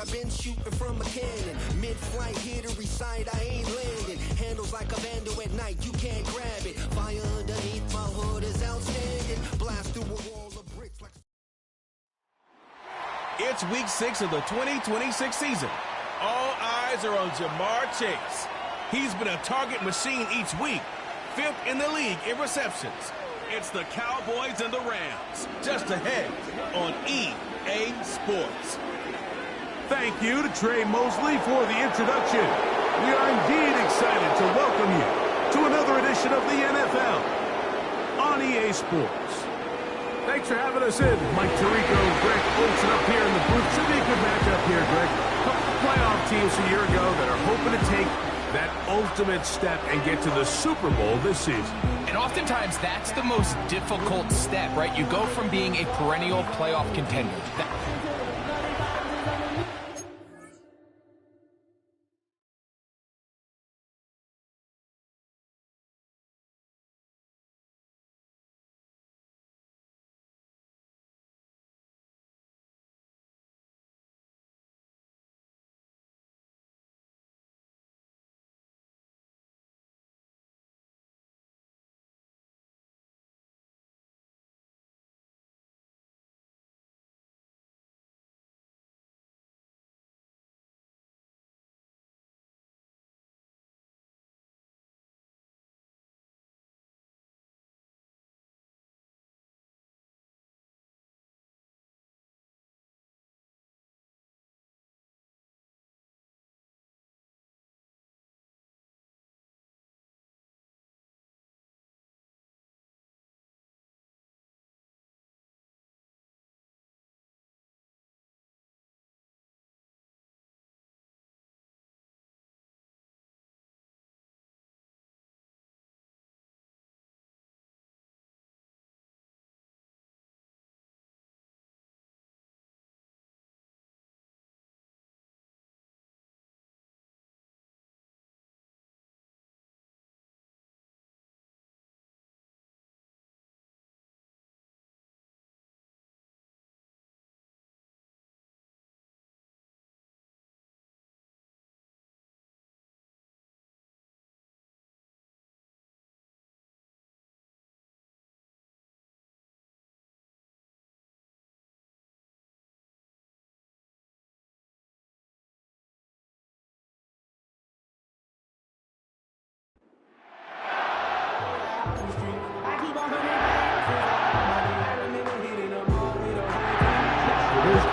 I've been shooting from a cannon. Mid-flight, here to recite, I ain't landing. Handles like a vandal at night, you can't grab it. Fire underneath my hood is outstanding. Blast through a wall of bricks like... It's week 6 of the 2026 season. All eyes are on Jamar Chase. He's been a target machine each week, 5th in the league in receptions. It's the Cowboys and the Rams, just ahead on EA Sports. Thank you to Trey Mosley for the introduction. We are indeed excited to welcome you to another edition of the NFL on EA Sports. Thanks for having us in. Mike Tirico, Greg Olsen up here in the booth. Should be a good matchup here, Greg. A couple playoff teams a year ago that are hoping to take that ultimate step and get to the Super Bowl this season. And oftentimes, that's the most difficult step, right? You go from being a perennial playoff contender.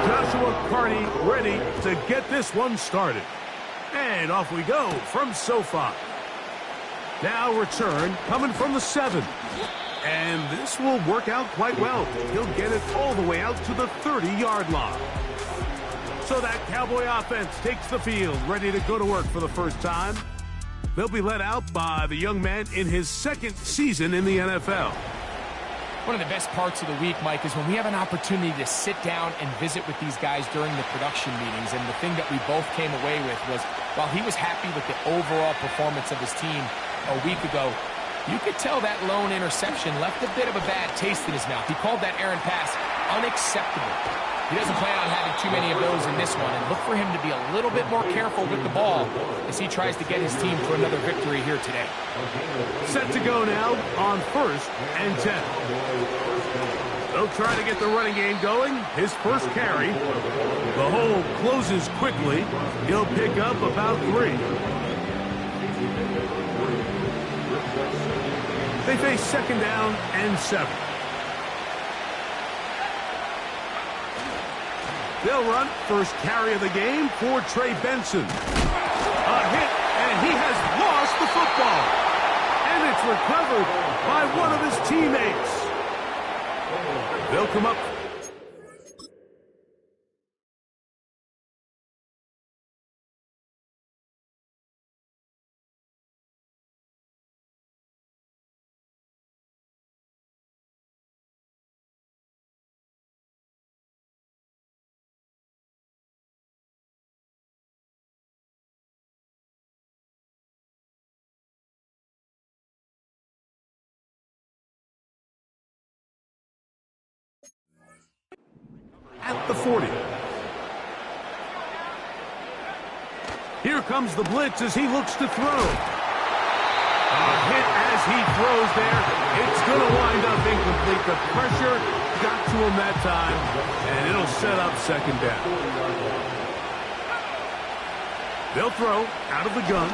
Joshua Carney ready to get this one started. And off we go from SoFi. Now return coming from the 7. And this will work out quite well. He'll get it all the way out to the 30-yard line. So that Cowboy offense takes the field, ready to go to work for the first time. They'll be led out by the young man in his 2nd season in the NFL. One of the best parts of the week, Mike, is when we have an opportunity to sit down and visit with these guys during the production meetings. And the thing that we both came away with was, while he was happy with the overall performance of his team a week ago, you could tell that lone interception left a bit of a bad taste in his mouth. He called that errant pass unacceptable. He doesn't plan on having too many of those in this one, and look for him to be a little bit more careful with the ball as he tries to get his team to another victory here today. Set to go now on 1st and 10. They'll try to get the running game going. His first carry. The hole closes quickly. He'll pick up about 3. They face 2nd down and 7. They'll run first carry of the game for Trey Benson. A hit, and he has lost the football. And it's recovered by one of his teammates. They'll come up. At the 40. Here comes the blitz as he looks to throw. A hit as he throws there. It's going to wind up incomplete. The pressure got to him that time, and it'll set up second down. They'll throw out of the gun.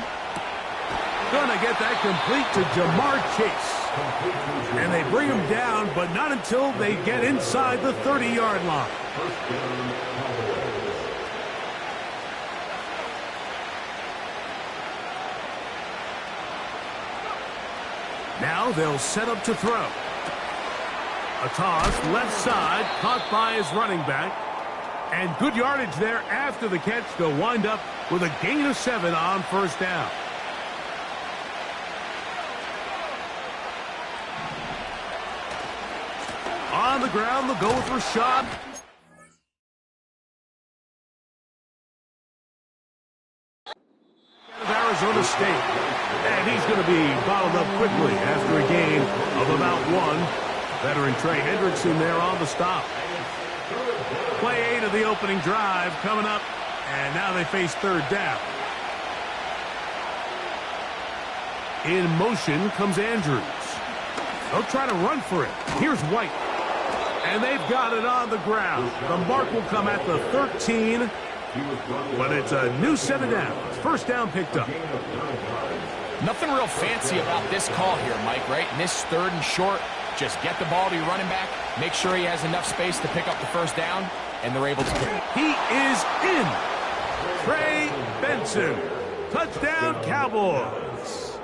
Gonna get that complete to Jamar Chase. And they bring him down, but not until they get inside the 30-yard line. Now they'll set up to throw. A toss, left side, caught by his running back. And good yardage there after the catch. They'll wind up with a gain of 7 on first down. On the ground, they'll go with Rashad. Of Arizona State. And he's going to be bottled up quickly after a gain of about 1. Veteran Trey Hendrickson there on the stop. Play 8 of the opening drive coming up, and now they face third down. In motion comes Andrews. They'll try to run for it. Here's White. And they've got it on the ground. The mark will come at the 13, but it's a new 7 downs. First down picked up. Nothing real fancy about this call here, Mike, right? In this third and short, just get the ball to your running back, make sure he has enough space to pick up the first down, and they're able to pick it. He is in. Trey Benson. Touchdown, Cowboys.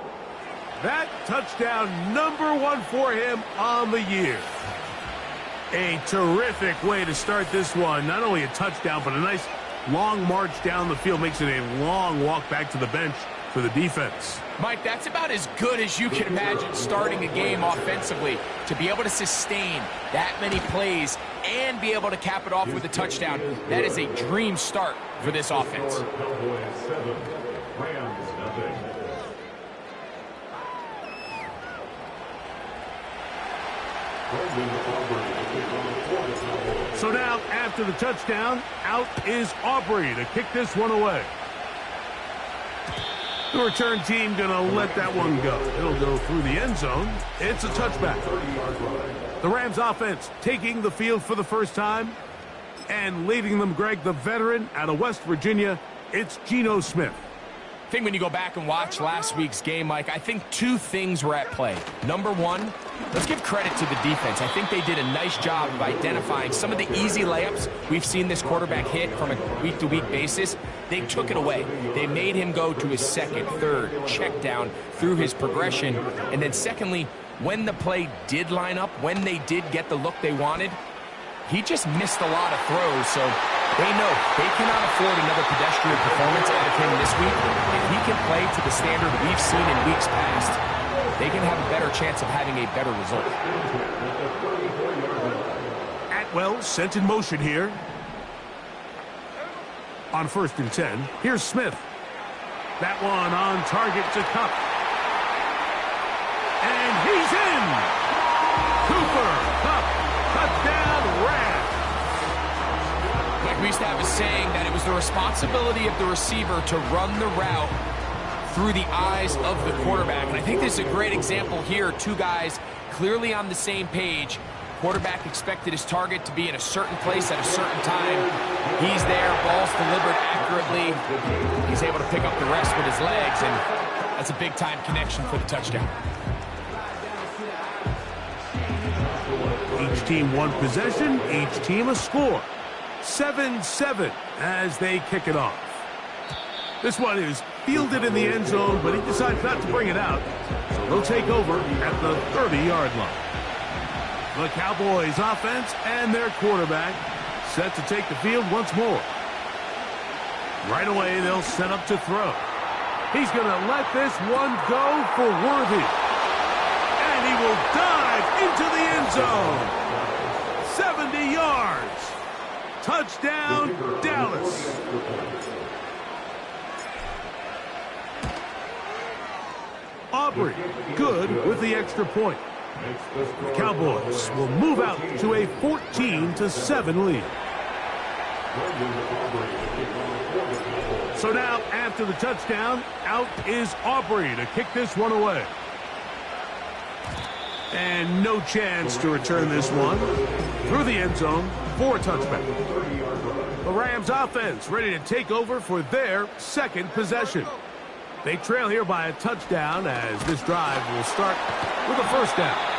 That touchdown number 1 for him on the year. A terrific way to start this one. Not only a touchdown, but a nice long march down the field. Makes it a long walk back to the bench for the defense. Mike, that's about as good as you can imagine starting a game offensively. To be able to sustain that many plays and be able to cap it off with a touchdown, that is a dream start for this offense. So now, after the touchdown, out is Aubrey to kick this one away. The return team going to let that one go. It'll go through the end zone. It's a touchback. The Rams offense taking the field for the first time and leading them, Greg, the veteran out of West Virginia. It's Geno Smith. I think when you go back and watch last week's game, Mike, I think 2 things were at play. Number 1, let's give credit to the defense. I think they did a nice job of identifying some of the easy layups we've seen this quarterback hit from a week-to-week basis. They took it away. They made him go to his second, third, check down through his progression. And then secondly, when the play did line up, when they did get the look they wanted, he just missed a lot of throws, so they know they cannot afford another pedestrian performance out of him this week. If he can play to the standard we've seen in weeks past, they can have a better chance of having a better result. Atwell sent in motion here. On 1st and 10, here's Smith. That one on target to Cup. And he's in! Cooper Cup, touchdown Rams. Like we used to have a saying that it was the responsibility of the receiver to run the route through the eyes of the quarterback. And I think this is a great example here. 2 guys clearly on the same page. Quarterback expected his target to be in a certain place at a certain time. He's there, ball's delivered accurately. He's able to pick up the rest with his legs, and that's a big-time connection for the touchdown. Each team 1 possession, each team a score. 7-7 as they kick it off. This one is fielded in the end zone, but he decides not to bring it out. So they'll take over at the 30-yard line. The Cowboys offense and their quarterback set to take the field once more. Right away, they'll set up to throw. He's going to let this one go for Worthy. And he will dive into the end zone. 70 yards. Touchdown, Dallas. Aubrey, good with the extra point. The Cowboys will move out to a 14-7 lead. So now, after the touchdown, out is Aubrey to kick this one away. And no chance to return this one through the end zone for a touchback. The Rams offense ready to take over for their second possession. They trail here by a touchdown as this drive will start with a first down.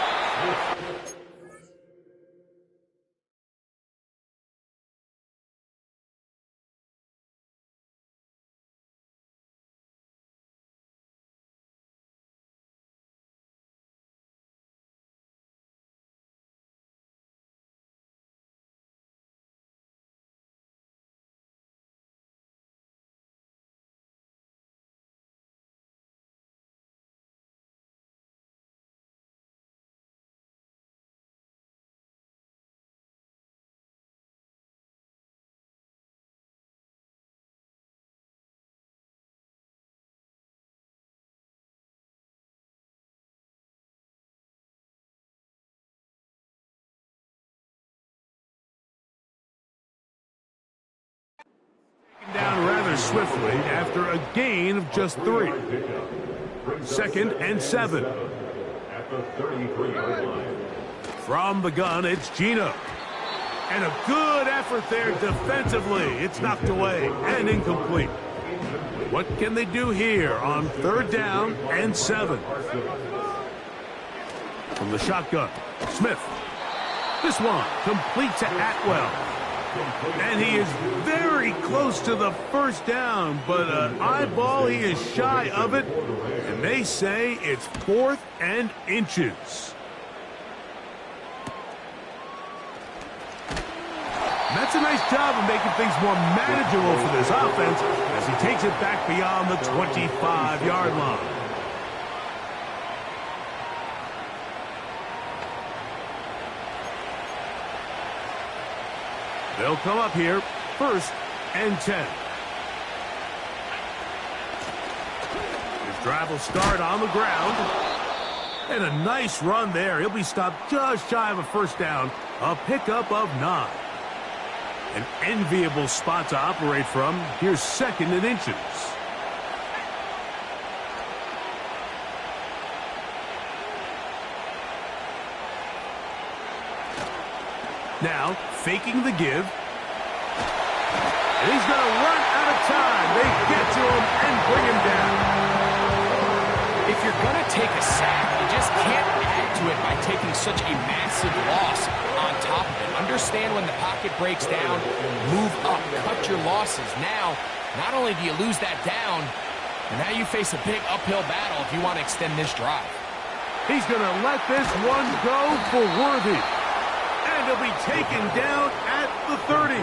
Down rather swiftly after a gain of just 3. 2nd and 7. From the gun, it's Gino. And a good effort there defensively. It's knocked away and incomplete. What can they do here on 3rd down and 7? From the shotgun, Smith. This one complete to Atwell. And he is very close to the first down, but an eyeball, he is shy of it. And they say it's 4th and inches. And that's a nice job of making things more manageable for this offense as he takes it back beyond the 25-yard line. They'll come up here, 1st and 10. His drive will start on the ground. And a nice run there. He'll be stopped just shy of a first down. A pickup of 9. An enviable spot to operate from. Here's 2nd and inches. Now, faking the give. And he's going to run out of time. They get to him and bring him down. If you're going to take a sack, you just can't add to it by taking such a massive loss on top of it. Understand when the pocket breaks down, move up, cut your losses. Now, not only do you lose that down, but now you face a big uphill battle if you want to extend this drive. He's going to let this one go for Worthy. And he'll be taken down at the 30.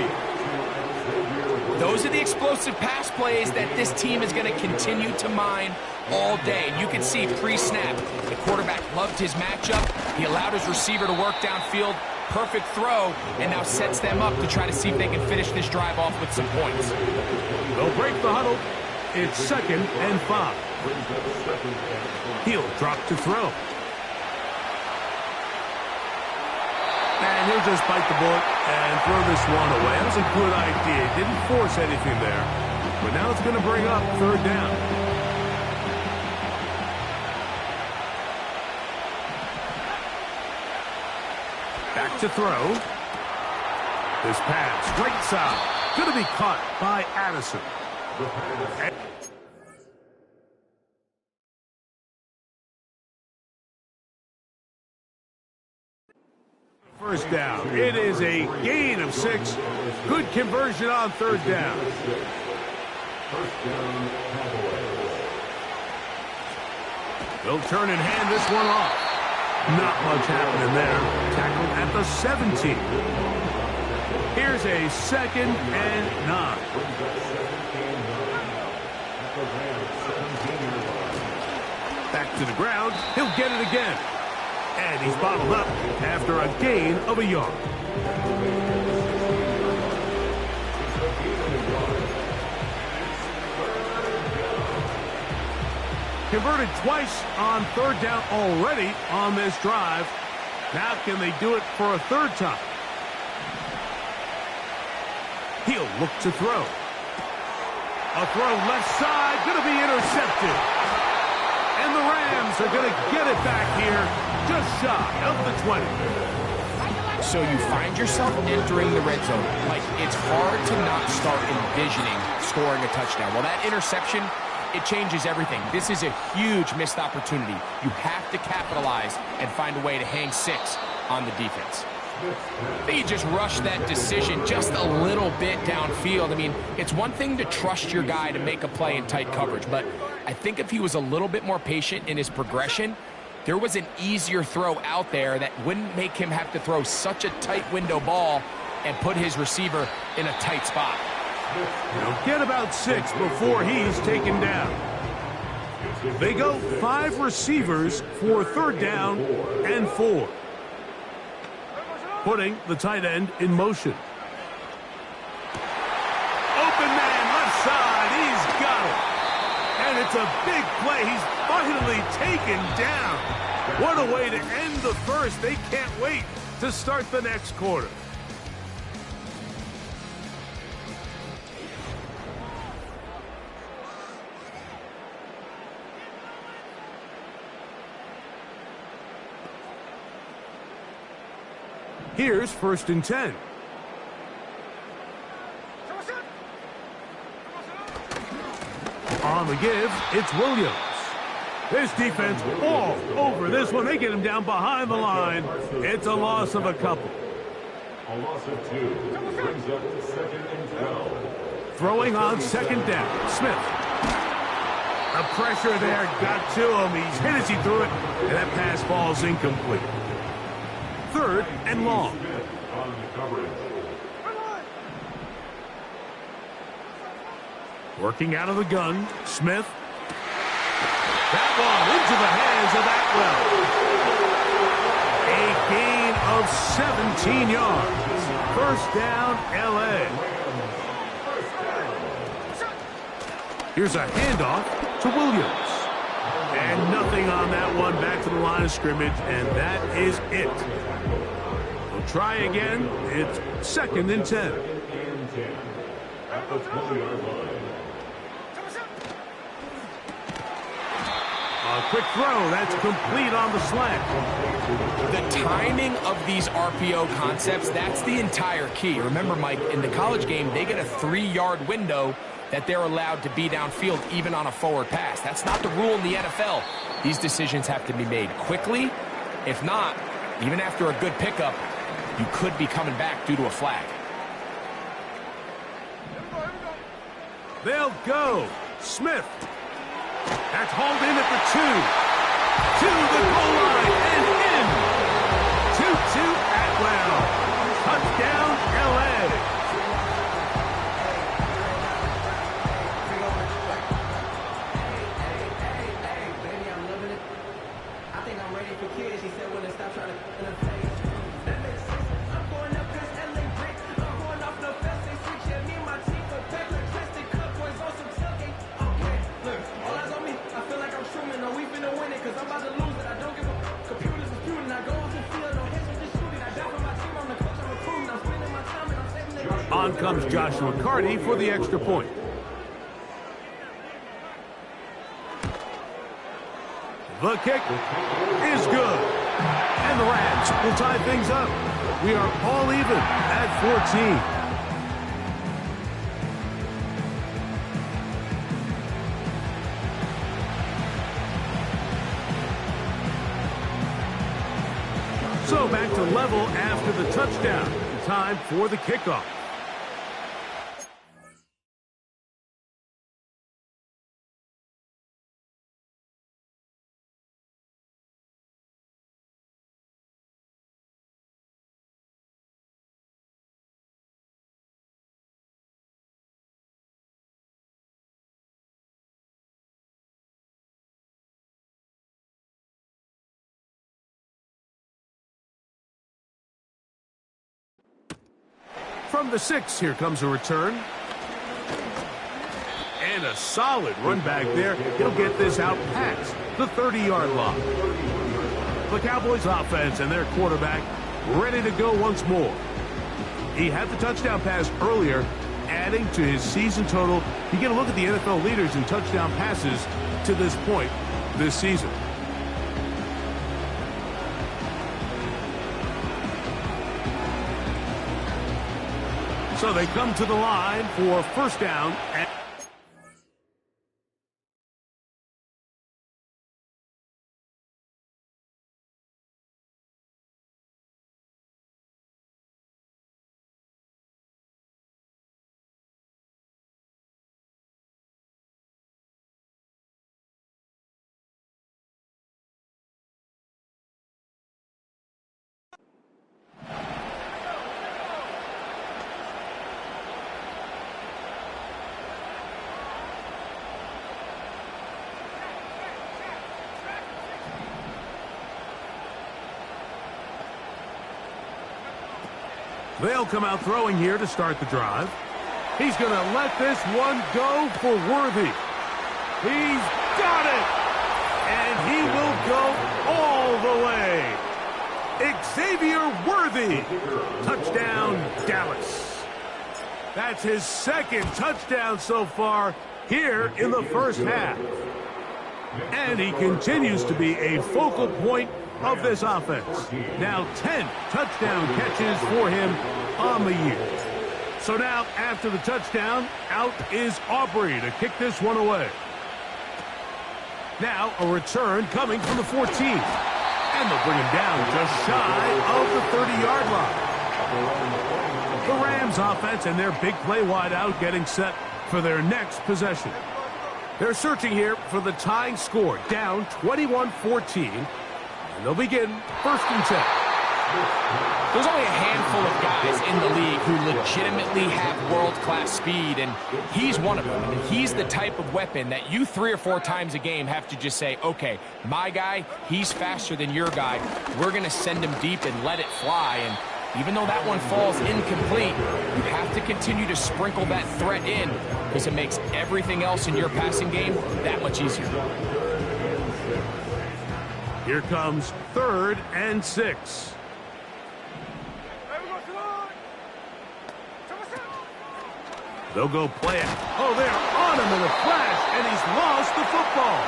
Those are the explosive pass plays that this team is going to continue to mine all day. And you can see pre-snap, the quarterback loved his matchup. He allowed his receiver to work downfield. Perfect throw, and now sets them up to try to see if they can finish this drive off with some points. They'll break the huddle. It's 2nd and 5. He'll drop to throw. And he'll just bite the bullet and throw this one away. That was a good idea. Didn't force anything there. But now it's going to bring up 3rd down. Back to throw. This pass, right side. Going to be caught by Addison. First down. It is a gain of 6. Good conversion on 3rd down. They'll turn and hand this one off. Not much happening there. Tackled at the 17. Here's a 2nd and 9. Back to the ground. He'll get it again. And he's bottled up after a gain of a yard. Converted twice on 3rd down already on this drive. Now can they do it for a 3rd time? He'll look to throw. A throw left side, going to be intercepted. And the Rams are going to get it back here, just shy of the 20. So you find yourself entering the red zone. Like, it's hard to not start envisioning scoring a touchdown. Well, that interception, it changes everything. This is a huge missed opportunity. You have to capitalize and find a way to hang 6 on the defense. He just rushed that decision just a little bit downfield. I mean, it's one thing to trust your guy to make a play in tight coverage, but I think if he was a little bit more patient in his progression, there was an easier throw out there that wouldn't make him have to throw such a tight window ball and put his receiver in a tight spot. He'll get about 6 before he's taken down. They go 5 receivers for 3rd down and 4. Putting the tight end in motion. Open man, left side, he's got it. And it's a big play. He's finally taken down. What a way to end the first. They can't wait to start the next quarter. Here's 1st and 10. On the give, it's Williams. This defense all over this one. They get him down behind the line. It's a loss of a couple. A loss of 2 brings up 2nd and 12. Throwing on 2nd down, Smith. The pressure there got to him. He's hit as he threw it, and that pass falls incomplete. 3rd and long. On the coverage. Working out of the gun, Smith. That one into the hands of Atwell. A gain of 17 yards. 1st down, L.A. Here's a handoff to Williams. And nothing on that one. Back to the line of scrimmage, and that is it. We'll try again. It's 2nd and 10. At the 20-yard line. A quick throw. That's complete on the slant. The timing of these RPO concepts, that's the entire key. Remember, Mike, in the college game, they get a 3-yard window that they're allowed to be downfield even on a forward pass. That's not the rule in the NFL. These decisions have to be made quickly. If not, even after a good pickup, you could be coming back due to a flag. They'll go. Smith. That's hauled in at the 2. To the goal line and in. 2-2 Atwell. Touchdown, L.A. On comes Joshua Carty for the extra point. The kick is good. And the Rams will tie things up. We are all even at 14. So back to level after the touchdown. Time for the kickoff. From the 6, here comes a return. And a solid run back there. He'll get this out past the 30-yard line. The Cowboys offense and their quarterback ready to go once more. He had the touchdown pass earlier, adding to his season total. You get a look at the NFL leaders in touchdown passes to this point this season. So they come to the line for first down. They'll come out throwing here to start the drive. He's going to let this one go for Worthy. He's got it! And he will go all the way. Xavier Worthy. Touchdown, Dallas. That's his second touchdown so far here in the first half. And he continues to be a focal point of this offense. Now 10 touchdown catches for him on the year. So now, after the touchdown, out is Aubrey to kick this one away. Now a return coming from the 14. And they'll bring him down just shy of the 30-yard line. The Rams offense and their big play wideout getting set for their next possession. They're searching here for the tying score, down 21-14. And they'll begin first and 10. There's only a handful of guys in the league who legitimately have world-class speed, and he's one of them. And he's the type of weapon that you 3 or 4 times a game have to just say, okay, my guy, he's faster than your guy. We're going to send him deep and let it fly. And even though that one falls incomplete, you have to continue to sprinkle that threat in because it makes everything else in your passing game that much easier. Here comes 3rd and 6. They'll go play it. Oh, they're on him in a flash, and he's lost the football.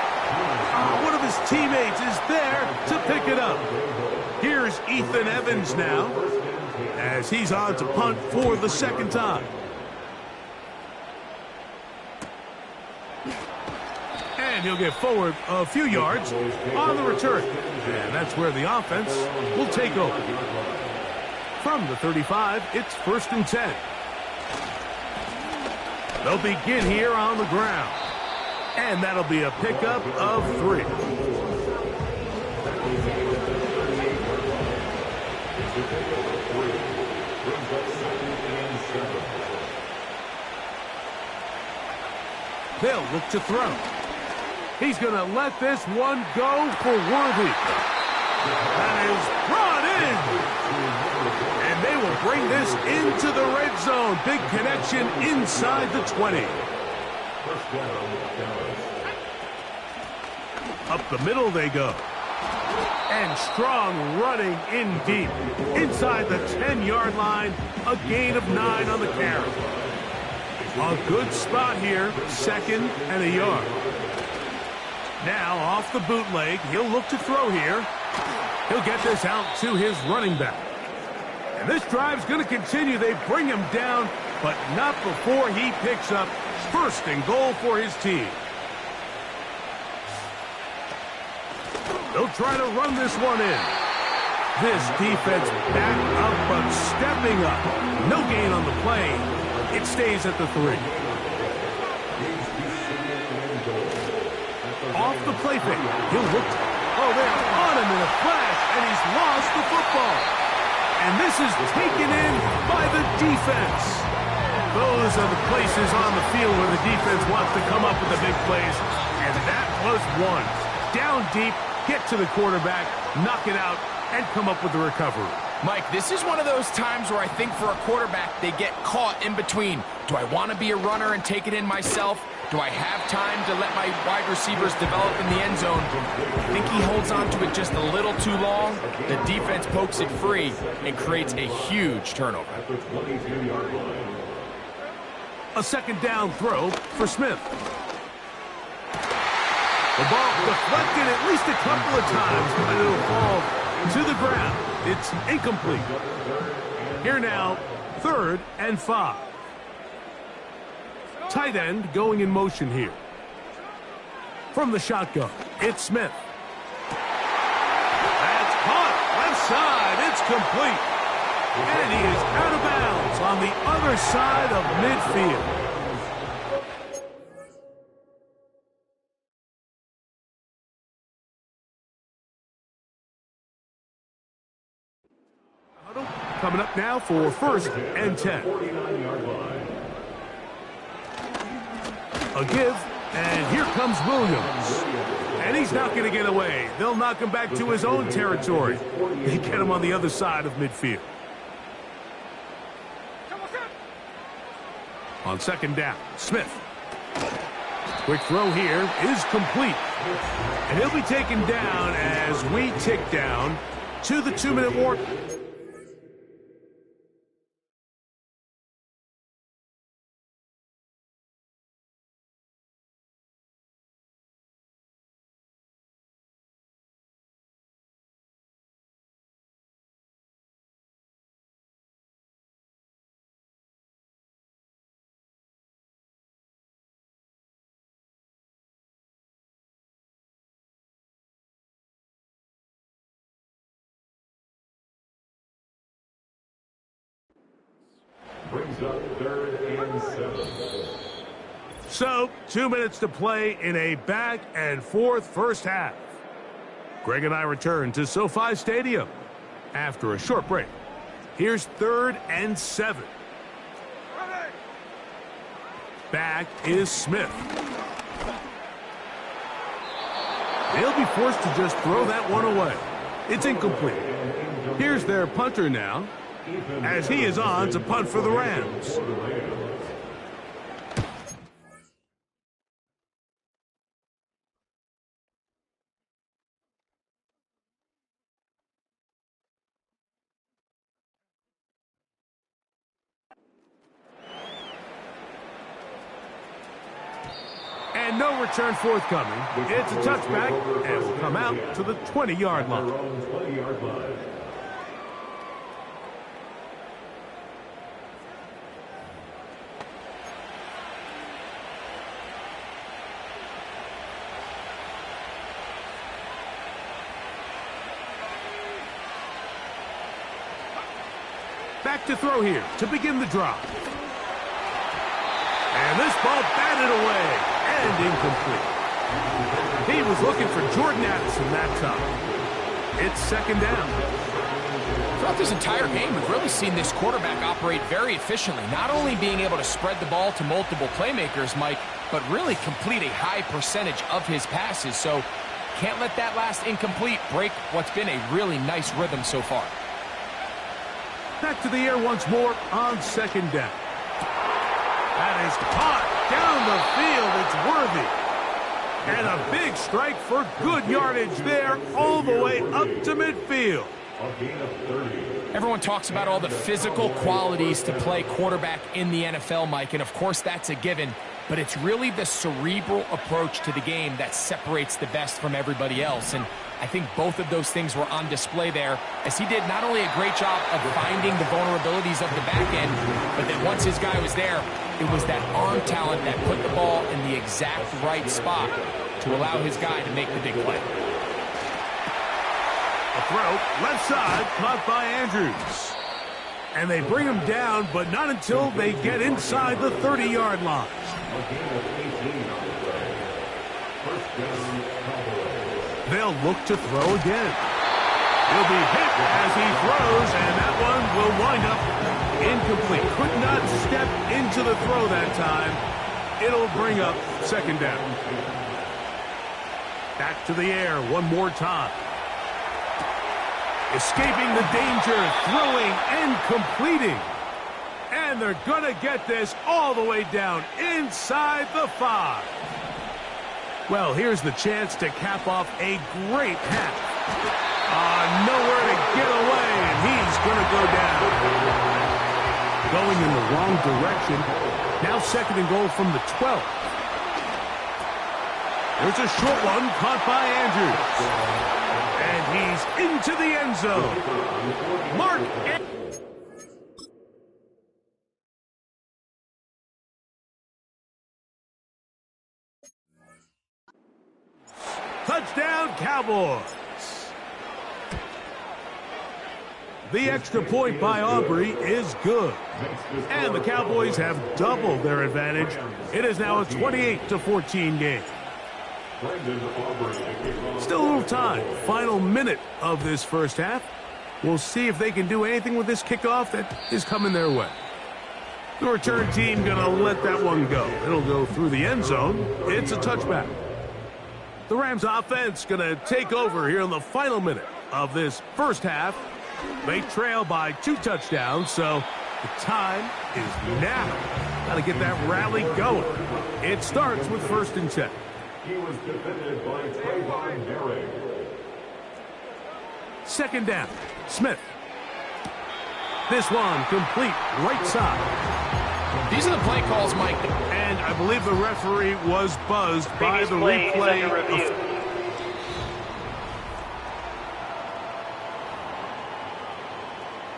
One of his teammates is there to pick it up. Here's Ethan Evans now, as he's on to punt for the second time. And he'll get forward a few yards on the return. And that's where the offense will take over. From the 35, it's 1st and 10. They'll begin here on the ground. And that'll be a pickup of 3. They'll look to throw. He's going to let this one go for Worthy. That is brought in. And they will bring this into the red zone. Big connection inside the 20. Up the middle they go. And Strong running in deep. Inside the 10-yard line. A gain of 9 on the carry. A good spot here. 2nd and a yard. Now off the bootleg. He'll look to throw here. He'll get this out to his running back. And this drive's going to continue. They bring him down, but not before he picks up 1st and goal for his team. They'll try to run this one in. This defense back up, but stepping up. No gain on the play. It stays at the 3. Off the play fake. He'll look. Oh, they're on him in a flash, and he's lost the football. And this is taken in by the defense. Those are the places on the field where the defense wants to come up with the big plays. And that was one. Down deep, get to the quarterback, knock it out, and come up with the recovery. Mike, this is one of those times where I think for a quarterback, they get caught in between. Do I want to be a runner and take it in myself? Do I have time to let my wide receivers develop in the end zone? I think he holds on to it just a little too long. The defense pokes it free and creates a huge turnover. A second down throw for Smith. The ball deflected at least a couple of times, but it'll fall to the ground. It's incomplete. Here now, 3rd and 5. Tight end going in motion here. From the shotgun, it's Smith. That's caught. Left side. It's complete. And he is out of bounds on the other side of midfield. Coming up now for 1st and 10. A give, and here comes Williams. And he's not going to get away. They'll knock him back to his own territory. They get him on the other side of midfield. On 2nd down, Smith. Quick throw here is complete. And he'll be taken down as we tick down to the 2-minute warning. Brings up 3rd and 7. So, 2 minutes to play in a back and forth first half. Greg and I return to SoFi Stadium after a short break. Here's 3rd and 7. Back is Smith. They'll be forced to just throw that one away. It's incomplete. Here's their punter now, as he is on to punt for the Rams. And no return forthcoming. It's a touchback and will come out to the 20-yard line. Back to throw here to begin the drive. And this ball batted away and incomplete. He was looking for Jordan Addison that time. It's 2nd down. Throughout this entire game, we've really seen this quarterback operate very efficiently, not only being able to spread the ball to multiple playmakers, Mike, but really complete a high percentage of his passes. So can't let that last incomplete break what's been a really nice rhythm so far. Back to the air once more on 2nd down. That is caught down the field. It's worthy. And a big strike for good yardage there all the way up to midfield. Everyone talks about all the physical qualities to play quarterback in the NFL, Mike, and of course that's a given, but it's really the cerebral approach to the game that separates the best from everybody else, and I think both of those things were on display there, as he did not only a great job of finding the vulnerabilities of the back end, but then once his guy was there, it was that arm talent that put the ball in the exact right spot to allow his guy to make the big play. A throw, left side, caught by Andrews. And they bring him down, but not until they get inside the 30-yard line. They'll look to throw again. He'll be hit as he throws, and that one will wind up incomplete. Could not step into the throw that time. It'll bring up 2nd down. Back to the air one more time. Escaping the danger, throwing and completing. And they're going to get this all the way down inside the 5. Well, here's the chance to cap off a great half. Nowhere to get away, and he's going to go down. Going in the wrong direction, Now 2nd and goal from the 12. There's a short one caught by Andrews. And he's into the end zone. Mark touchdown, Cowboys. The extra point by Aubrey is good. And the Cowboys have doubled their advantage. It is now a 28-14 game. Still a little time. Final minute of this first half. We'll see if they can do anything with this kickoff that is coming their way. The return team going to let that one go. It'll go through the end zone. It's a touchback. The Rams offense going to take over here in the final minute of this first half. They trail by 2 touchdowns, so the time is now. Got to get that rally going. It starts with 1st and 10. He was defended by Trayvon Herring. 2nd down. Smith. This one complete right side. These are the play calls, Mike. And I believe the referee was buzzed by the replay.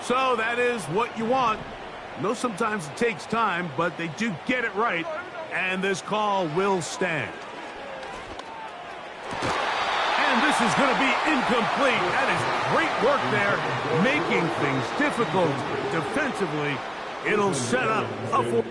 So that is what you want. I know sometimes it takes time, but they do get it right. And this call will stand. And this is going to be incomplete. That is great work there, making things difficult defensively. It'll set up a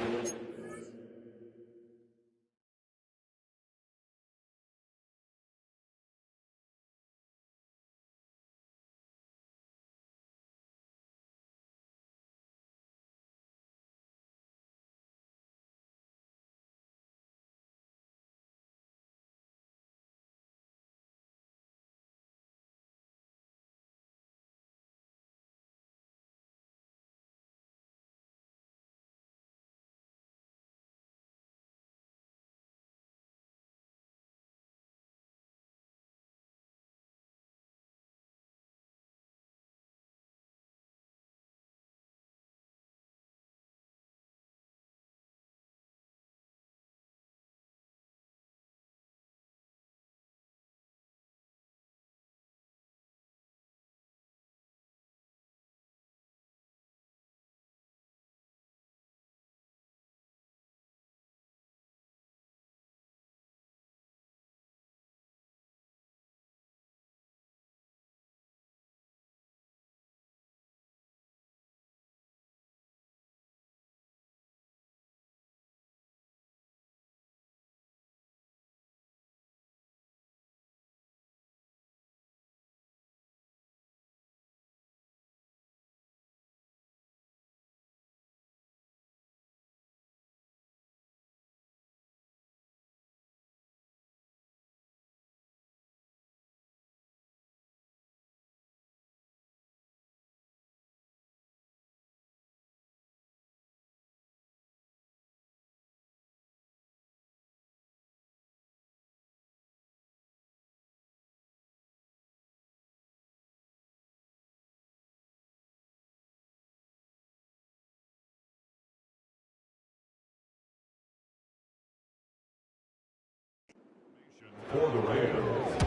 for the Rams.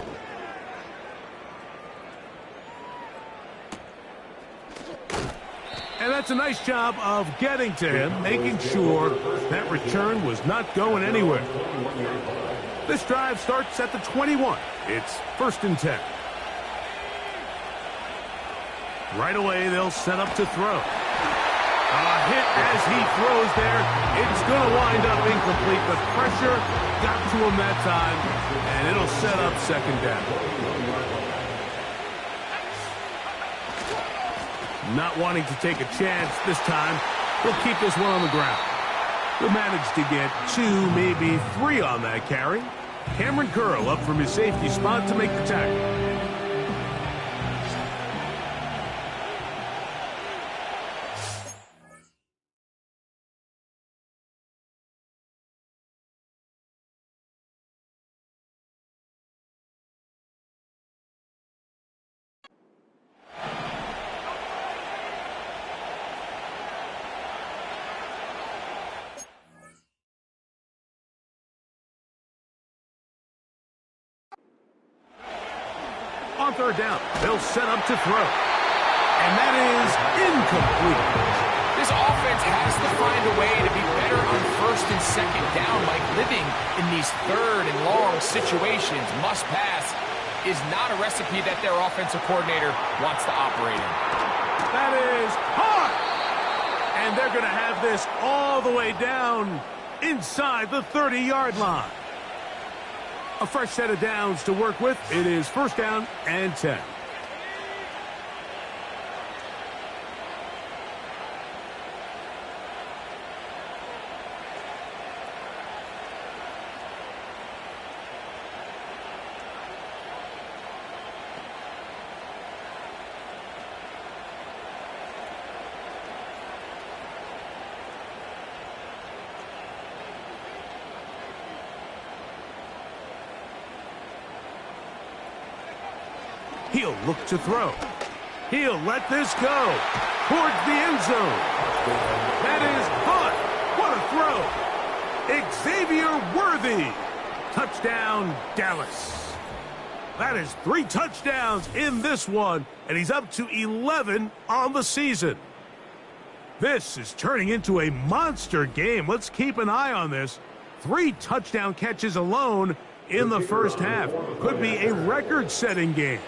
And that's a nice job of getting to him, making sure that return was not going anywhere. This drive starts at the 21. It's 1st and 10. Right away, they'll set up to throw. A hit as he throws there. It's going to wind up incomplete. The pressure got to him that time, and it'll set up 2nd down. Not wanting to take a chance this time, we'll keep this one on the ground. We'll manage to get 2, maybe 3 on that carry. Cameron Curl up from his safety spot to make the tackle. On third down, they'll set up to throw. And that is incomplete. This offense has to find a way to be better on first and second down, like living in these third and long situations. Must pass is not a recipe that their offensive coordinator wants to operate in. That is hard. And they're going to have this all the way down inside the 30-yard line. A fresh set of downs to work with. It is first down and 10. He'll look to throw. He'll let this go towards the end zone. That is caught. What a throw. Xavier Worthy. Touchdown, Dallas. That is 3 touchdowns in this one, and he's up to 11 on the season. This is turning into a monster game. Let's keep an eye on this. 3 touchdown catches alone in the first half. Could be a record-setting game.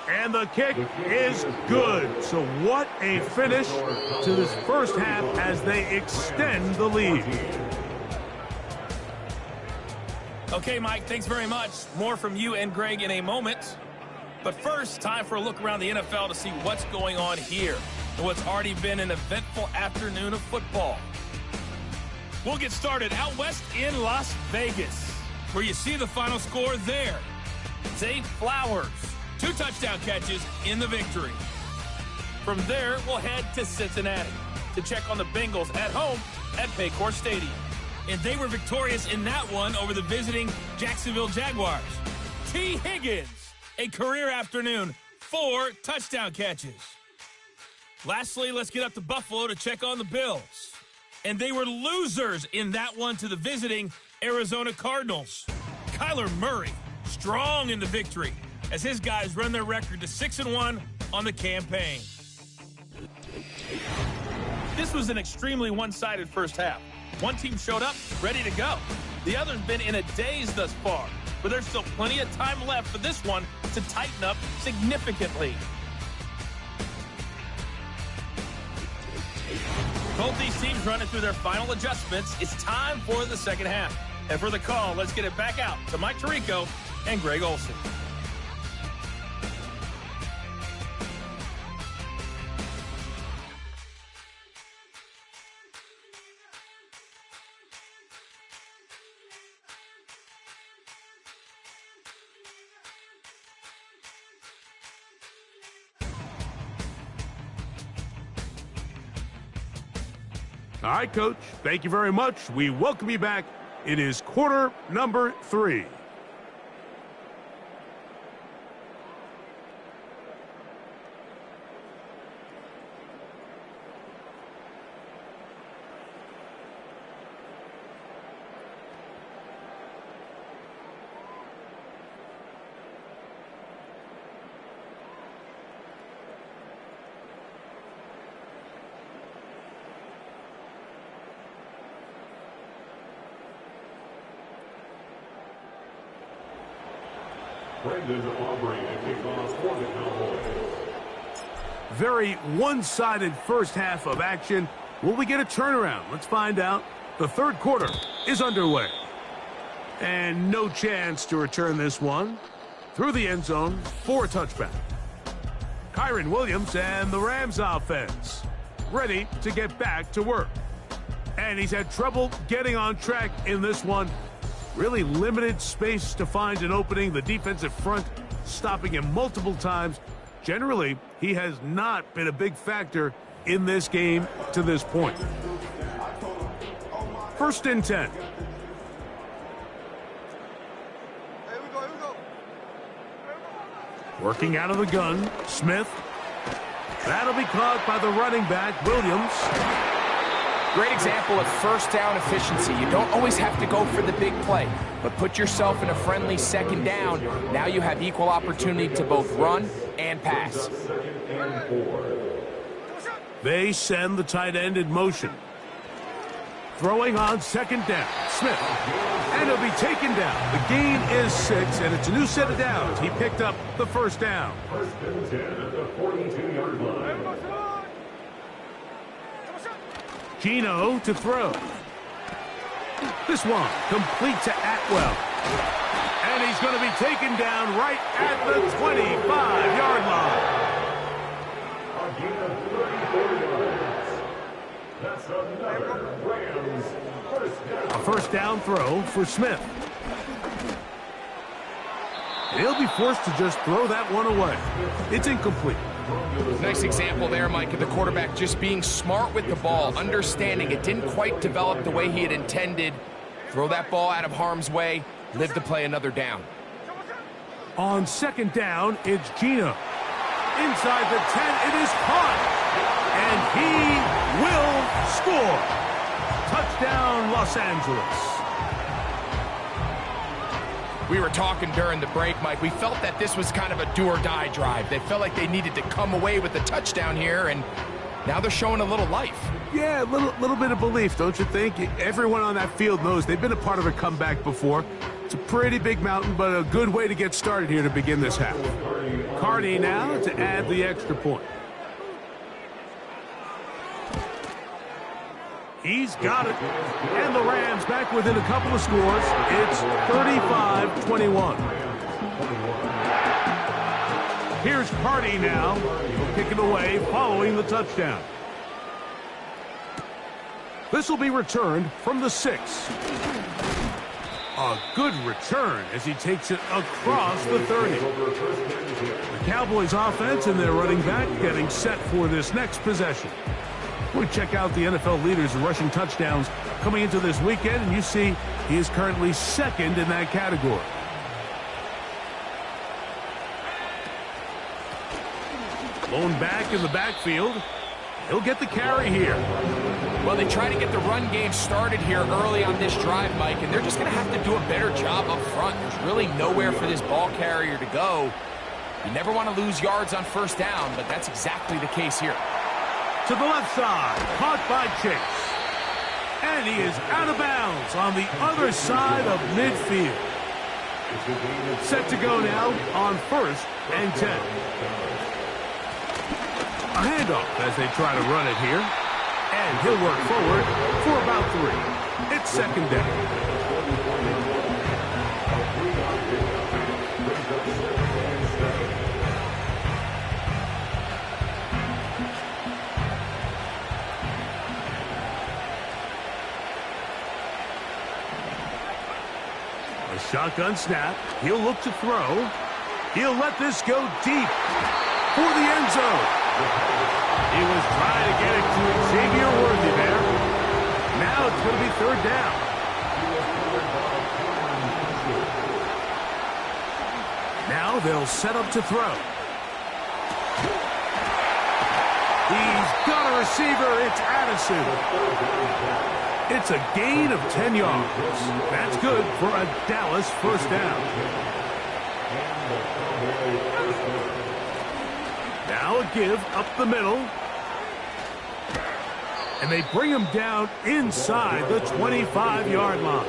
And the kick is good. So what a finish to this first half as they extend the lead. Okay, Mike, thanks very much. More from you and Greg in a moment. But first, time for a look around the NFL to see what's going on here and what's already been an eventful afternoon of football. We'll get started out west in Las Vegas, where you see the final score there. Zay Flowers, 2 touchdown catches in the victory. From there, we'll head to Cincinnati to check on the Bengals at home at Paycor Stadium. And they were victorious in that one over the visiting Jacksonville Jaguars. T. Higgins, a career afternoon, 4 touchdown catches. Lastly, let's get up to Buffalo to check on the Bills. And they were losers in that one to the visiting Arizona Cardinals. Kyler Murray, strong in the victory, as his guys run their record to 6-1 on the campaign. This was an extremely one-sided first half. One team showed up, ready to go. The other's been in a daze thus far, but there's still plenty of time left for this one to tighten up significantly. Both these teams running through their final adjustments. It's time for the second half. And for the call, let's get it back out to Mike Tirico and Greg Olson. All right, Coach. Thank you very much. We welcome you back. It is quarter number 3. Brendan Aubrey to kick off for the Cowboys. Very one-sided first half of action. Will we get a turnaround? Let's find out. The third quarter is underway. And no chance to return this one. Through the end zone for a touchback. Kyron Williams and the Rams offense ready to get back to work. And he's had trouble getting on track in this one. Really limited space to find an opening. The defensive front stopping him multiple times. Generally, he has not been a big factor in this game to this point. First and 10. Working out of the gun, Smith. That'll be caught by the running back, Williams. Great example of first down efficiency. You don't always have to go for the big play, but put yourself in a friendly second down. Now you have equal opportunity to both run and pass. They send the tight end in motion. Throwing on second down, Smith. And he'll be taken down. The gain is 6, and it's a new set of downs. He picked up the first down. First and 10 at the 42-yard line. Gino to throw. This one complete to Atwell. And he's going to be taken down right at the 25-yard line. A gain of 34 yards. That's another Rams first down. A first down throw for Smith. And he'll be forced to just throw that one away. It's incomplete. Nice example there, Mike, of the quarterback just being smart with the ball, understanding it didn't quite develop the way he had intended. Throw that ball out of harm's way, live to play another down. On second down, it's Gino. Inside the 10, it is caught. And he will score. Touchdown, Los Angeles. We were talking during the break, Mike. We felt that this was kind of a do-or-die drive. They felt like they needed to come away with the touchdown here, and now they're showing a little life. Yeah, a little bit of belief, don't you think? Everyone on that field knows they've been a part of a comeback before. It's a pretty big mountain, but a good way to get started here to begin this half. Carney now to add the extra point. He's got it. And the Rams back within a couple of scores. It's 35-21. Here's Carney now. Kicking away following the touchdown. This will be returned from the 6. A good return as he takes it across the 30. The Cowboys offense and their running back getting set for this next possession. We check out the NFL leaders in rushing touchdowns coming into this weekend, and you see he is currently second in that category. Blown back in the backfield. He'll get the carry here. Well, they try to get the run game started here early on this drive, Mike, and they're just going to have to do a better job up front. There's really nowhere for this ball carrier to go. You never want to lose yards on first down, but that's exactly the case here. To the left side, caught by Chase. And he is out of bounds on the other side of midfield. Set to go now on 1st and 10. A handoff as they try to run it here. And he'll work forward for about 3. It's second down. Shotgun snap. He'll look to throw. He'll let this go deep for the end zone. He was trying to get it to Xavier Worthy there. Now it's going to be 3rd down. Now they'll set up to throw. He's got a receiver. It's Addison. It's a gain of 10 yards. That's good for a Dallas first down. Now a give up the middle. And they bring him down inside the 25-yard line.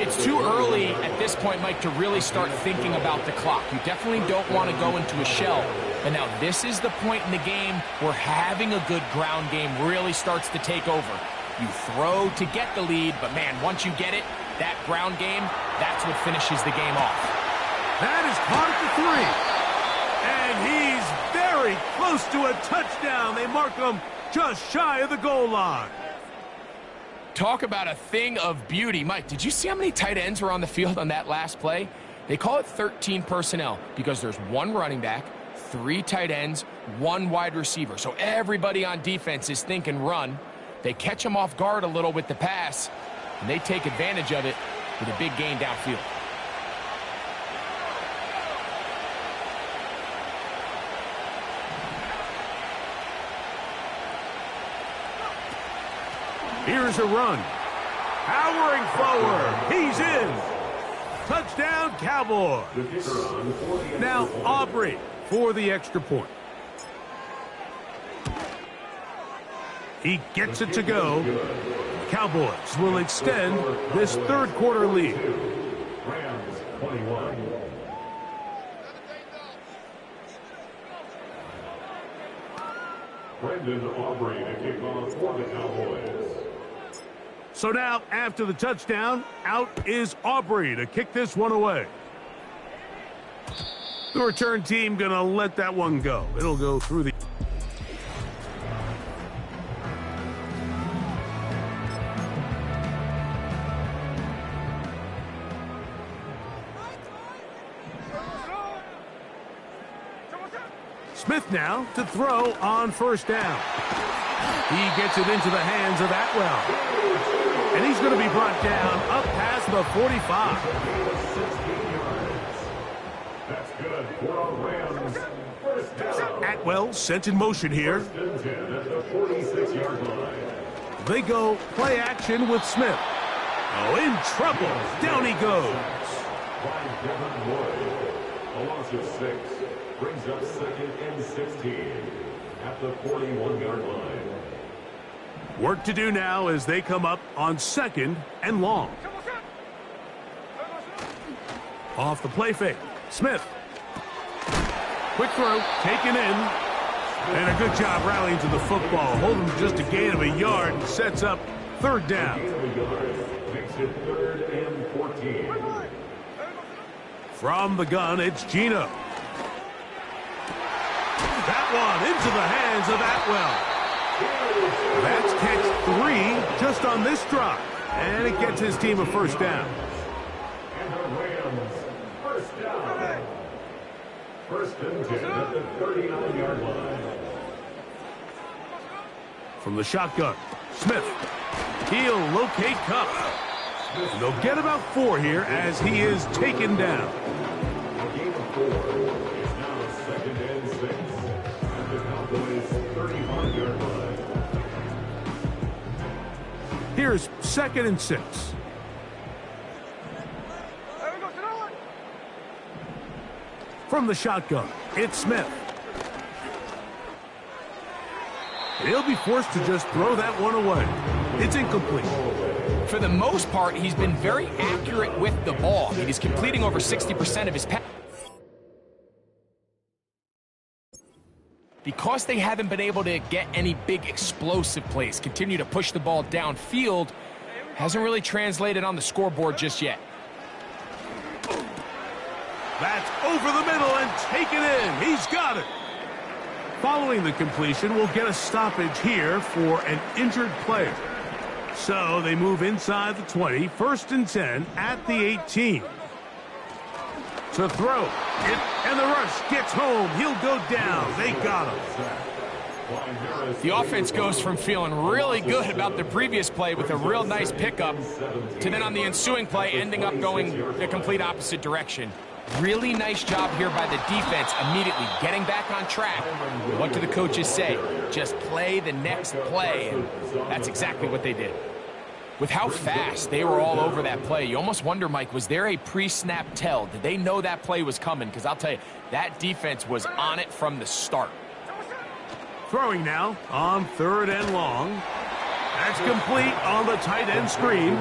It's too early at this point, Mike, to really start thinking about the clock. You definitely don't want to go into a shell. And now this is the point in the game where having a good ground game really starts to take over. You throw to get the lead, but man, once you get it, that ground game, that's what finishes the game off. That is caught at the 3. And he's very close to a touchdown. They mark him just shy of the goal line. Talk about a thing of beauty. Mike, did you see how many tight ends were on the field on that last play? They call it 13 personnel because there's 1 running back, 3 tight ends, 1 wide receiver. So everybody on defense is thinking run. They catch him off guard a little with the pass, and they take advantage of it with a big gain downfield. Here's a run. Powering forward. He's in. Touchdown, Cowboys. Now Aubrey for the extra point. He gets it to go. Cowboys will extend this third quarter lead. Rams 21. Brendan Aubrey to kick off for the Cowboys. So now, after the touchdown, out is Aubrey to kick this one away. The return team going to let that one go. It'll go through the... Smith now to throw on first down. He gets it into the hands of Atwell. And he's going to be brought down up past the 45. That's good for our Rams. First down. Atwell sent in motion here. First and 10 at the 46-yard line. They go play action with Smith. Oh, in trouble. Down he goes. By Devin Lloyd. A loss of 6. Brings up second and 16 at the 41-yard line. Work to do now as they come up on second and long. Off the play fake. Smith. Quick throw, taken in. And a good job rallying to the football. Holding just a gain of a yard and sets up third down. Gain of a yard. Makes it third and 14. From the gun, it's Gino. That one into the hands of Atwell. That's catch 3 just on this drive. And it gets his team a first down. And the Rams, first down. First and 10 at the 39-yard line. From the shotgun, Smith. He'll locate Cup. And they'll get about 4 here as he is taken down. A gain of 4 is now second and 6 at the Cowboys' 35-yard line. Here's second and 6. From the shotgun, it's Smith. And he'll be forced to just throw that one away. It's incomplete. For the most part, he's been very accurate with the ball. He's completing over 60% of his passes. Because they haven't been able to get any big explosive plays, continue to push the ball downfield, hasn't really translated on the scoreboard just yet. That's over the middle and taken in. He's got it. Following the completion, we'll get a stoppage here for an injured player. So they move inside the 20, first and 10 at the 18. To throw. And the rush gets home. He'll go down. They got him. The offense goes from feeling really good about the previous play with a real nice pickup to then on the ensuing play ending up going the complete opposite direction. Really nice job here by the defense immediately getting back on track. What do the coaches say? Just play the next play. And that's exactly what they did. With how fast they were all over that play, you almost wonder, Mike, was there a pre-snap tell? Did they know that play was coming? Because I'll tell you, that defense was on it from the start. Throwing now on third and long. That's complete on the tight end screen.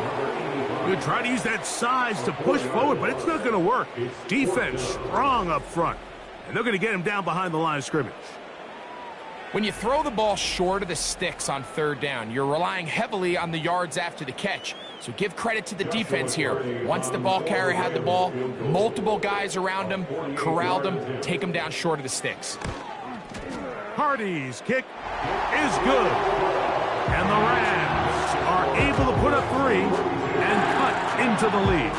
You try to use that size to push forward, but it's not going to work. Defense strong up front. And they're going to get him down behind the line of scrimmage. When you throw the ball short of the sticks on third down, you're relying heavily on the yards after the catch. So give credit to the defense here. Once the ball carrier had the ball, multiple guys around him, corralled him, take him down short of the sticks. Hardy's kick is good. And the Rams are able to put up 3 and cut into the lead.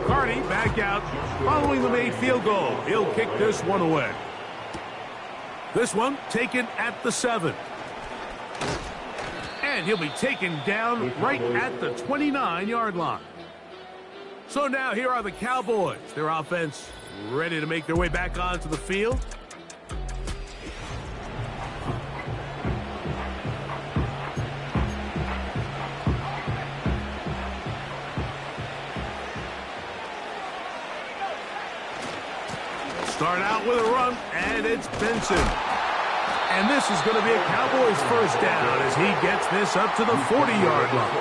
Hardy back out following the made field goal. He'll kick this one away. This one taken at the 7. And he'll be taken down right at the 29-yard line. So now here are the Cowboys. Their offense ready to make their way back onto the field. start out with a run, and it's Benson. And this is going to be a Cowboys first down as he gets this up to the 40-yard line.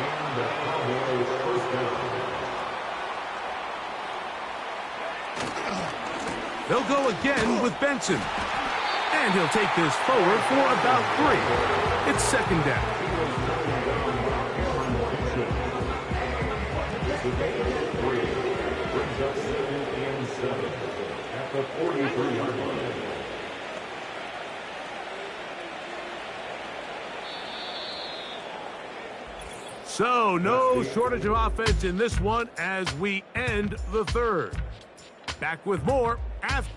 And the Cowboys first down. They'll go again with Benson. And he'll take this forward for about 3. It's second down. Brings up 2nd and 7 at the 43-yard line. So, no shortage of offense in this one as we end the third. Back with more after.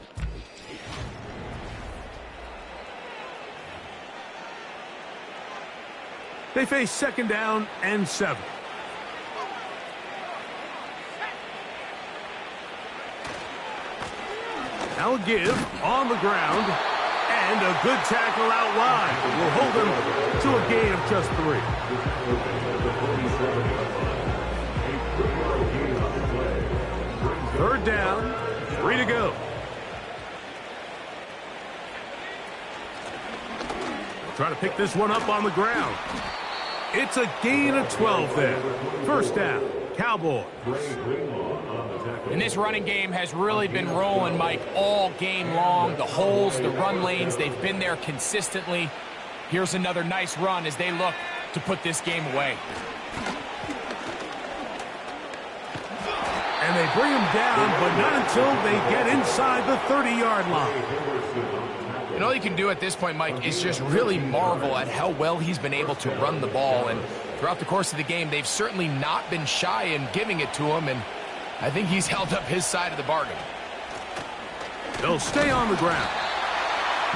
They face second down and 7. Now a give on the ground, and a good tackle out wide. Will hold him to a gain of just 3. Third down, 3 to go. They'll try to pick this one up on the ground. It's a gain of 12 there. First down, Cowboys. And this running game has really been rolling, Mike, all game long. The holes, the run lanes, they've been there consistently. Here's another nice run as they look to put this game away. And they bring him down, but not until they get inside the 30-yard line. And all you can do at this point, Mike, is just really marvel at how well he's been able to run the ball. And throughout the course of the game, they've certainly not been shy in giving it to him, and I think he's held up his side of the bargain. They'll stay on the ground.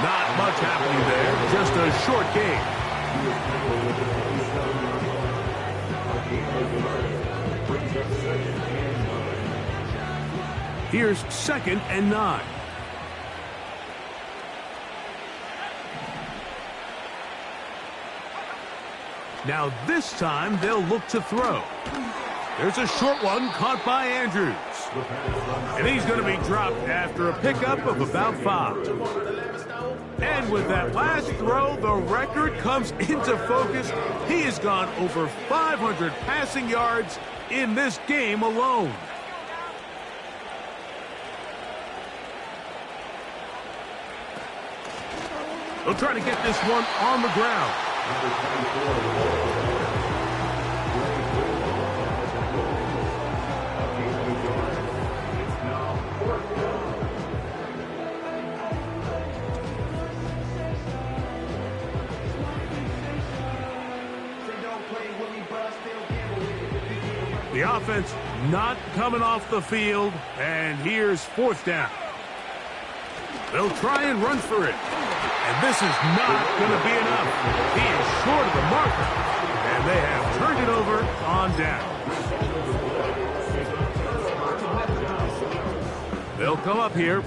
Not much happening there, just a short game. Here's 2nd and 9. Now this time they'll look to throw. There's a short one caught by Andrews. And he's going to be dropped after a pickup of about 5. And with that last throw, the record comes into focus. He has gone over 500 passing yards in this game alone. They'll try to get this one on the ground. The offense not coming off the field, and here's 4th down. They'll try and run for it, and this is not going to be enough. He is short of the marker, and they have turned it over on down. They'll come up here.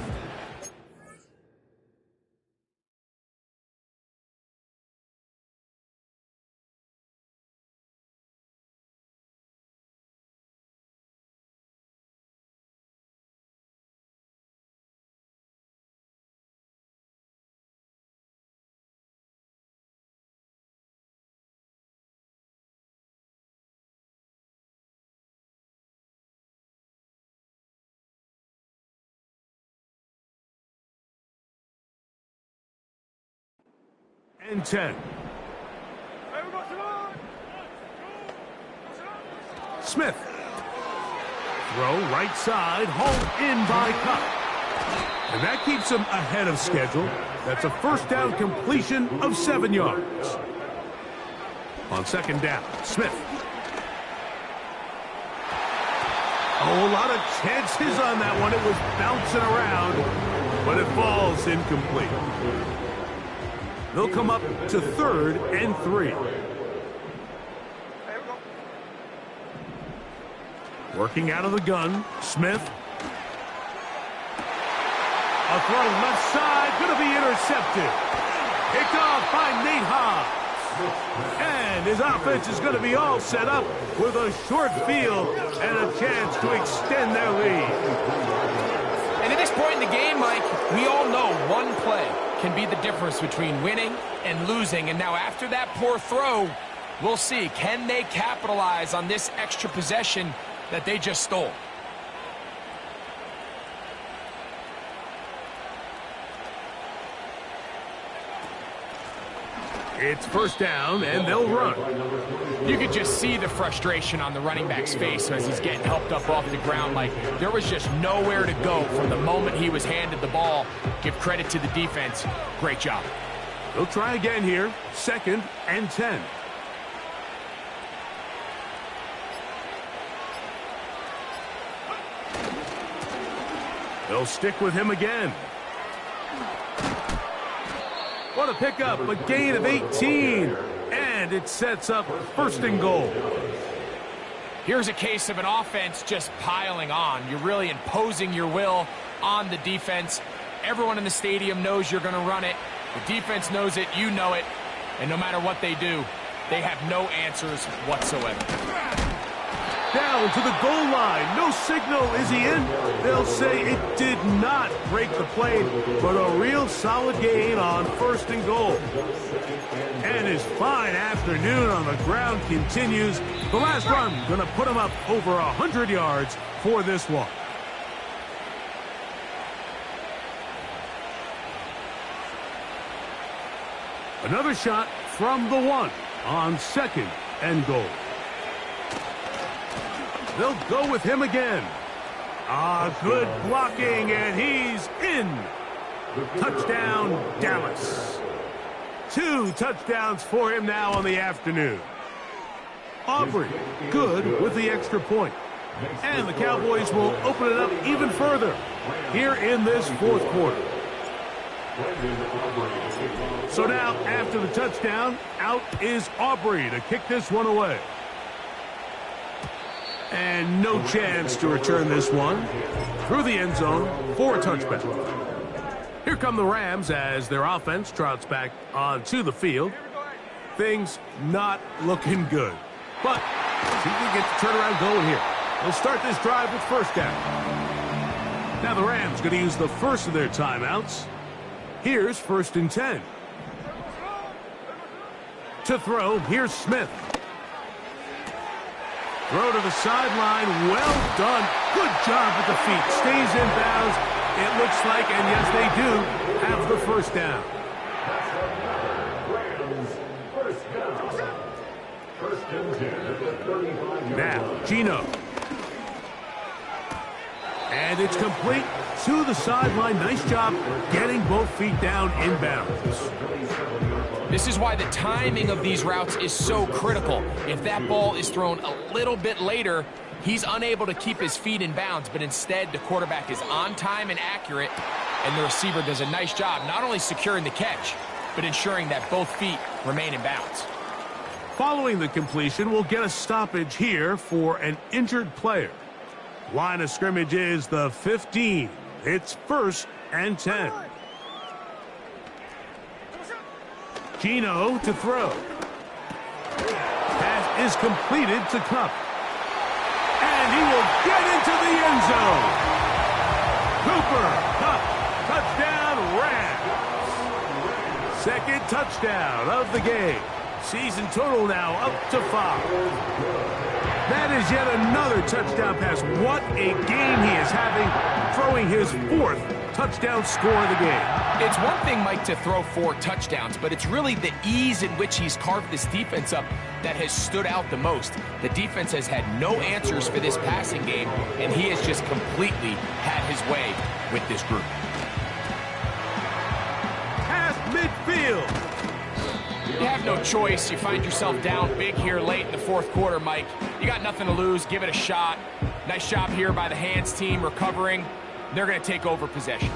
And 10. Smith. Throw right side, hauled in by Cup. And that keeps him ahead of schedule. That's a first down completion of 7 yards. On 2nd down, Smith. Oh, a lot of chances on that one. It was bouncing around, but it falls incomplete. They'll come up to 3rd and 3. Working out of the gun, Smith. A throw left side, going to be intercepted. Picked off by Nate Hobbs. And And his offense is going to be all set up with a short field and a chance to extend their lead. And at this point in the game, Mike, we all know one play can be the difference between winning and losing. And now after that poor throw, we'll see, can they capitalize on this extra possession that they just stole? It's first down, and they'll run. You could just see the frustration on the running back's face as he's getting helped up off the ground. Like, there was just nowhere to go from the moment he was handed the ball. Give credit to the defense. Great job. They'll try again here. 2nd and 10. They'll stick with him again. What a pickup, a gain of 18. And it sets up 1st and goal. Here's a case of an offense just piling on. You're really imposing your will on the defense. Everyone in the stadium knows you're going to run it. The defense knows it, you know it. And no matter what they do, they have no answers whatsoever. Down to the goal line. No signal. Is he in? They'll say it did not break the plane, but a real solid gain on 1st and goal. And his fine afternoon on the ground continues. The last run going to put him up over 100 yards for this one. Another shot from the 1 on 2nd and goal. They'll go with him again. Good blocking, and he's in. Touchdown, Dallas. 2 touchdowns for him now on the afternoon. Aubrey, good with the extra point. And the Cowboys will open it up even further here in this 4th quarter. So now, after the touchdown, out is Aubrey to kick this one away. And no chance to return this one through the end zone for a touchback. Here come the Rams as their offense trots back onto the field. Things not looking good. But see if we get the turnaround going here. They'll start this drive with 1st down. Now the Rams going to use the first of their timeouts. Here's 1st and 10. To throw, here's Smith. Throw to the sideline. Well done. Good job with the feet. Stays in bounds. It looks like, and yes, they do, have the 1st down. Now, Gino. And it's complete to the sideline. Nice job getting both feet down in bounds. This is why the timing of these routes is so critical. If that ball is thrown a little bit later, he's unable to keep his feet in bounds, but instead the quarterback is on time and accurate, and the receiver does a nice job not only securing the catch, but ensuring that both feet remain in bounds. Following the completion, we'll get a stoppage here for an injured player. Line of scrimmage is the 15. It's 1st and 10. Gino to throw. Pass is completed to Cup. And he will get into the end zone. Cooper, Cup, touchdown, Rams. 2nd touchdown of the game. Season total now up to 5. That is yet another touchdown pass. What a game he is having, throwing his 4th touchdown score of the game. It's one thing, Mike, to throw 4 touchdowns, but it's really the ease in which he's carved this defense up that has stood out the most. The defense has had no answers for this passing game, and he has just completely had his way with this group. Past midfield. You have no choice. You find yourself down big here late in the 4th quarter, Mike. You got nothing to lose. Give it a shot. Nice job here by the hands team recovering. They're going to take over possession.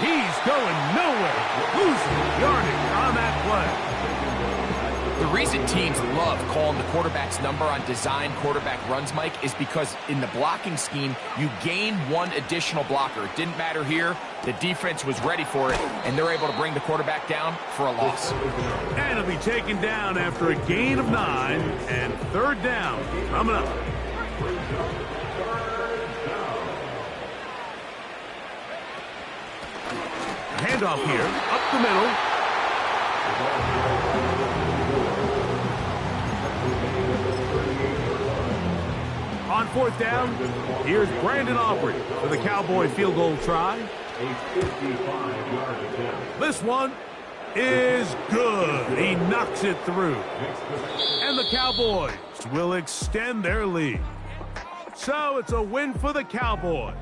He's going nowhere. Losing yardage on that play. The reason teams love calling the quarterback's number on design quarterback runs, Mike, is because in the blocking scheme, you gain one additional blocker. It didn't matter here. The defense was ready for it, and they're able to bring the quarterback down for a loss. And he'll be taken down after a gain of 9, and 3rd down coming up. Handoff here, up the middle. On 4th down, here's Brandon Aubrey for the Cowboy field goal try. This one is good. He knocks it through. And the Cowboys will extend their lead. So it's a win for the Cowboys.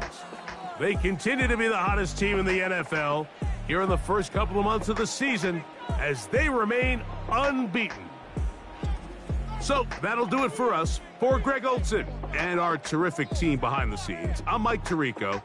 They continue to be the hottest team in the NFL here in the first couple of months of the season as they remain unbeaten. So that'll do it for us. For Greg Olson and our terrific team behind the scenes, I'm Mike Tirico.